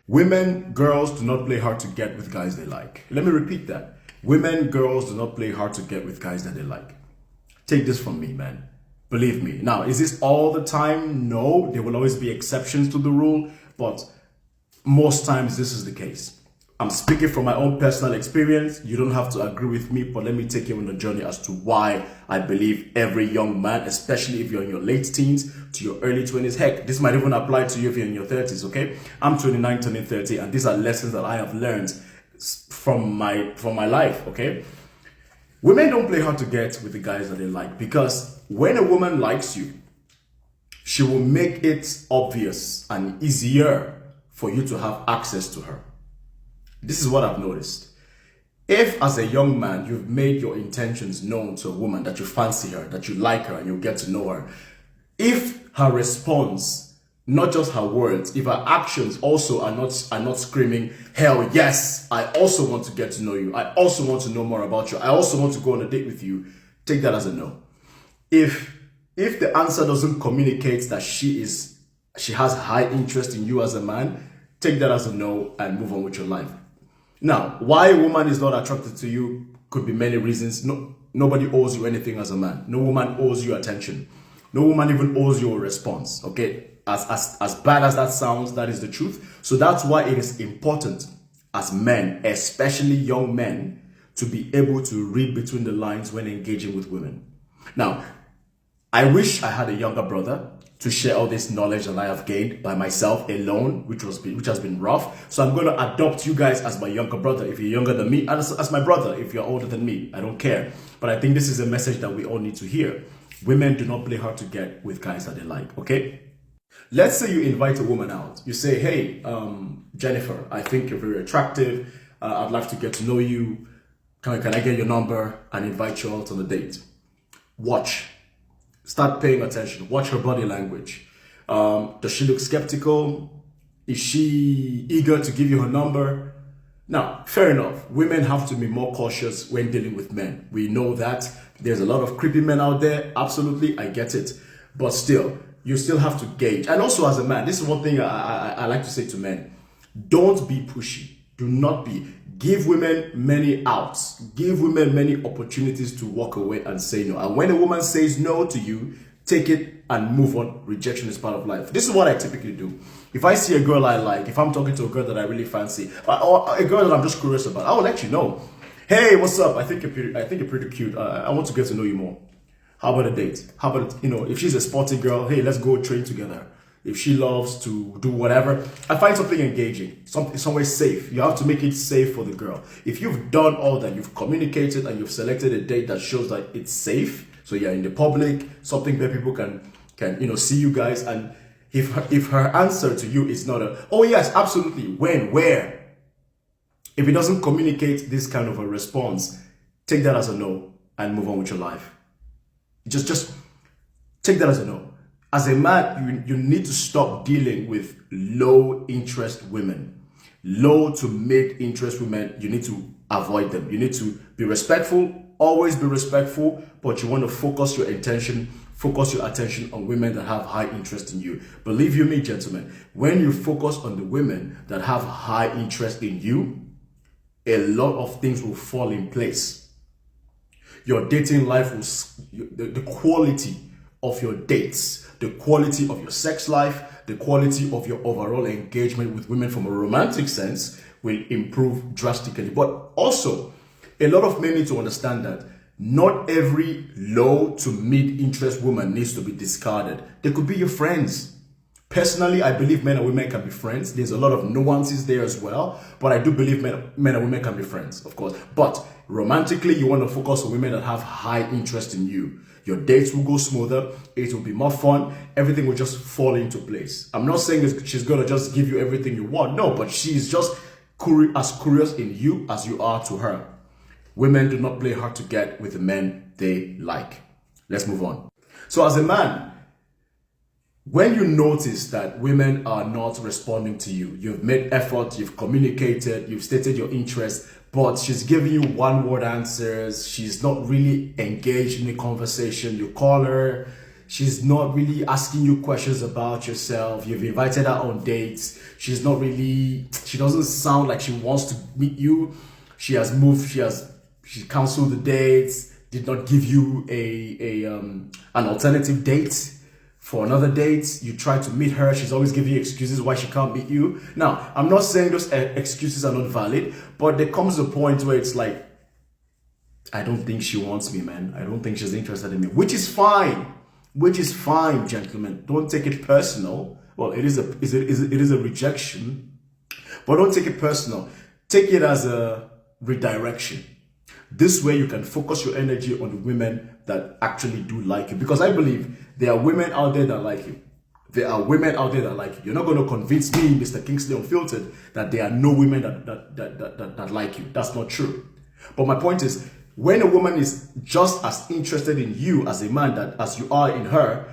Women, girls do not play hard to get with guys they like. Let me repeat that. Women, girls do not play hard to get with guys that they like. Take this from me, man. Believe me. Now, is this all the time? No, there will always be exceptions to the rule, but most times this is the case. I'm speaking from my own personal experience. You don't have to agree with me, but let me take you on a journey as to why I believe every young man, especially if you're in your late teens to your early 20s, heck, this might even apply to you if you're in your 30s, okay? I'm 29, turning 30, and these are lessons that I have learned from my life, okay? Women don't play hard to get with the guys that they like, because when a woman likes you, she will make it obvious and easier for you to have access to her. This is what I've noticed. If as a young man, you've made your intentions known to a woman that you fancy her, that you like her, and you get to know her, if her response, not just her words, if her actions also are not screaming, hell yes, I also want to get to know you, I also want to know more about you, I also want to go on a date with you, take that as a no. If the answer doesn't communicate that she has high interest in you as a man, take that as a no and move on with your life. Now, why a woman is not attracted to you could be many reasons. Nobody owes you anything as a man. No woman owes you attention. No woman even owes you a response, okay? As bad as that sounds, that is the truth. So that's why it is important as men, especially young men, to be able to read between the lines when engaging with women. Now, I wish I had a younger brother to share all this knowledge that I have gained by myself alone, which has been rough. So I'm going to adopt you guys as my younger brother if you're younger than me, and as my brother if you're older than me. I don't care. But I think this is a message that we all need to hear. Women do not play hard to get with guys that they like, okay? Let's say you invite a woman out. You say, hey, Jennifer, I think you're very attractive. I'd like to get to know you. Can I get your number and invite you out on a date? Watch. Start paying attention. Watch her body language. Does she look skeptical? Is she eager to give you her number? Now, fair enough. Women have to be more cautious when dealing with men. We know that there's a lot of creepy men out there. Absolutely, I get it. But still, you still have to gauge. And also as a man, this is one thing I like to say to men. Don't be pushy. Do not be. Give women many outs. Give women many opportunities to walk away and say no. And when a woman says no to you, take it and move on. Rejection is part of life. This is what I typically do. If I see a girl I like, if I'm talking to a girl that I really fancy, or a girl that I'm just curious about, I will let you know. Hey, what's up? I think you're pretty cute. I want to get to know you more. How about a date? How about, if she's a sporty girl, hey, let's go train together. If she loves to do whatever, I find something engaging, somewhere safe. You have to make it safe for the girl. If you've done all that, you've communicated and you've selected a date that shows that it's safe, so you're in the public, something where people can see you guys, and if her answer to you is not oh yes, absolutely, when, where, if it doesn't communicate this kind of a response, take that as a no and move on with your life. Just take that as a no. As a man, you need to stop dealing with low interest women. Low to mid interest women, you need to avoid them. You need to be respectful, always be respectful, but you want to focus your attention on women that have high interest in you. Believe you me, gentlemen, when you focus on the women that have high interest in you, a lot of things will fall in place. Your dating life will, the quality of your dates, the quality of your sex life, the quality of your overall engagement with women from a romantic sense will improve drastically. But also, a lot of men need to understand that not every low to mid interest woman needs to be discarded. They could be your friends. Personally, I believe men and women can be friends. There's a lot of nuances there as well, but I do believe men and women can be friends, of course. But romantically, you want to focus on women that have high interest in you. Your dates will go smoother. It will be more fun. Everything will just fall into place. I'm not saying she's going to just give you everything you want. No, but she's just as curious in you as you are to her. Women do not play hard to get with the men they like. Let's move on. So as a man, when you notice that women are not responding to you, you've made effort, you've communicated, you've stated your interest, but she's giving you one-word answers, she's not really engaged in the conversation, you call her, She's not really asking you questions about yourself. You've invited her on dates. She doesn't sound like she wants to meet you. She canceled the dates, did not give you an alternative date for another date. You try to meet her. She's always giving you excuses why she can't meet you. Now, I'm not saying those excuses are not valid, but there comes a point where it's like, I don't think she wants me, man. I don't think she's interested in me, which is fine. Which is fine, gentlemen. Don't take it personal. Well, it is a rejection, but don't take it personal. Take it as a redirection. This way you can focus your energy on the women that actually do like you. Because I believe there are women out there that like you. There are women out there that like you. You're not going to convince me, Mr. Kingsley Unfiltered, that there are no women that like you. That's not true. But my point is, when a woman is just as interested in you as a man as you are in her,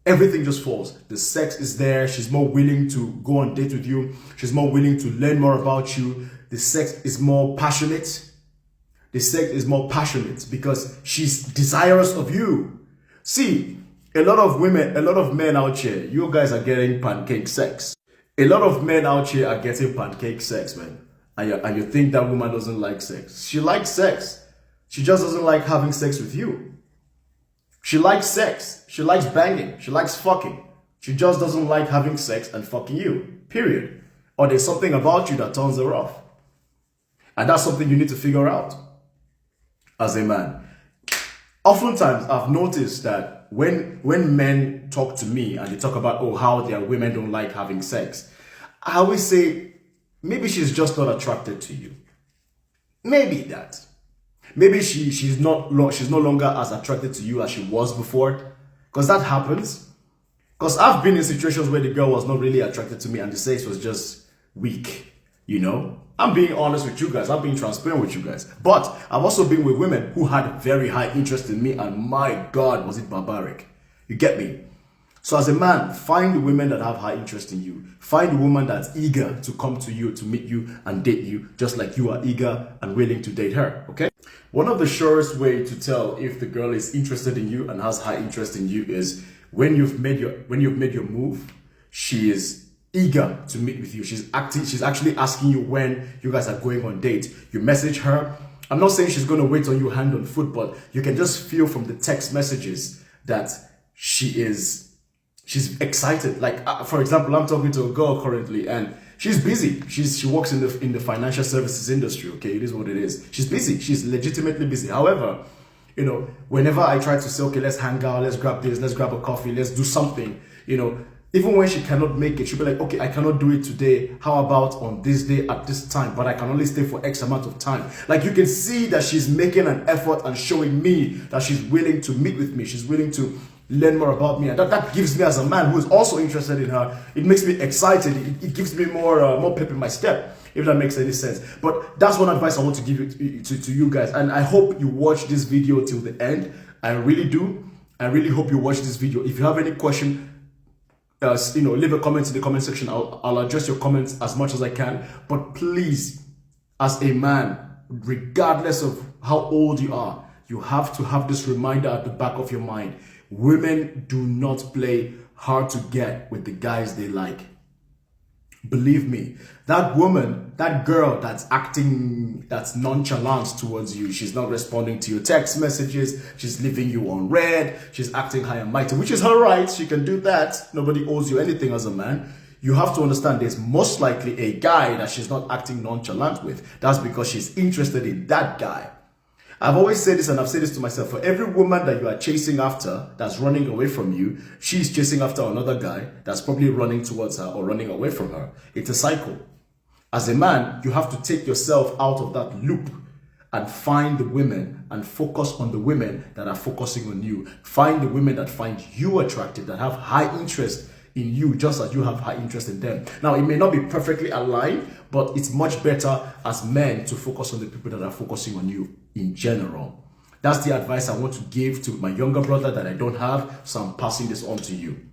everything just falls. The sex is there. She's more willing to go on date with you. She's more willing to learn more about you. The sex is more passionate. The sex is more passionate because she's desirous of you. See, a lot of men out here, you guys are getting pancake sex. A lot of men out here are getting pancake sex, man. And you think that woman doesn't like sex. She likes sex. She just doesn't like having sex with you. She likes sex. She likes banging. She likes fucking. She just doesn't like having sex and fucking you. Period. Or there's something about you that turns her off. And that's something you need to figure out as a man. Oftentimes, I've noticed that when men talk to me and they talk about, oh, how their women don't like having sex, I always say, maybe she's just not attracted to you. Maybe that. Maybe she's no longer as attracted to you as she was before. Because that happens. Because I've been in situations where the girl was not really attracted to me and the sex was just weak. You know? I'm being honest with you guys. I'm being transparent with you guys. But I've also been with women who had very high interest in me, and my God, was it barbaric. You get me? So as a man, find the women that have high interest in you. Find the woman that's eager to come to you, to meet you and date you, just like you are eager and willing to date her, okay? One of the surest way to tell if the girl is interested in you and has high interest in you is when you've made your move, she is eager to meet with you. She's actually asking you when you guys are going on date. You message her. I'm not saying she's going to wait on you hand on foot, but you can just feel from the text messages that she's excited. Like, for example, I'm talking to a girl currently and she's busy. She works in the financial services industry. Okay, it is what it is. She's busy. She's legitimately busy. However, you know, whenever I try to say, okay, let's hang out, let's grab this, let's grab a coffee, let's do something, you know, even when she cannot make it, she'll be like, okay, I cannot do it today. How about on this day at this time? But I can only stay for X amount of time. Like, you can see that she's making an effort and showing me that she's willing to meet with me. She's willing to learn more about me. And that gives me, as a man who is also interested in her, it makes me excited. It gives me more pep in my step, if that makes any sense. But that's one advice I want to give to you guys. And I hope you watch this video till the end. I really do. I really hope you watch this video. If you have any question, leave a comment in the comment section. I'll address your comments as much as I can. But please, as a man, regardless of how old you are, you have to have this reminder at the back of your mind. Women do not play hard to get with the guys they like. Believe me, that woman, that girl that's nonchalant towards you, she's not responding to your text messages, she's leaving you on red, she's acting high and mighty, which is her right. She can do that. Nobody owes you anything as a man. You have to understand there's most likely a guy that she's not acting nonchalant with. That's because she's interested in that guy. I've always said this, and I've said this to myself. For every woman that you are chasing after that's running away from you, she's chasing after another guy that's probably running towards her or running away from her. It's a cycle. As a man, you have to take yourself out of that loop and find the women and focus on the women that are focusing on you. Find the women that find you attractive, that have high interest in you, just as you have high interest in them. Now, it may not be perfectly aligned, but it's much better as men to focus on the people that are focusing on you in general. That's the advice I want to give to my younger brother that I don't have, so I'm passing this on to you.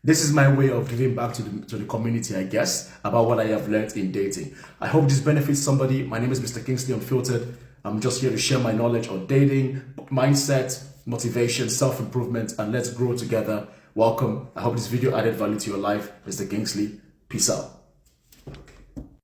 This is my way of giving back to the community, I guess, about what I have learned in dating. I hope this benefits somebody. My name is Mr. Kingsley Unfiltered. I'm just here to share my knowledge on dating, mindset, motivation, self-improvement, and let's grow together. Welcome. I hope this video added value to your life. Mr. Kingsley, peace out.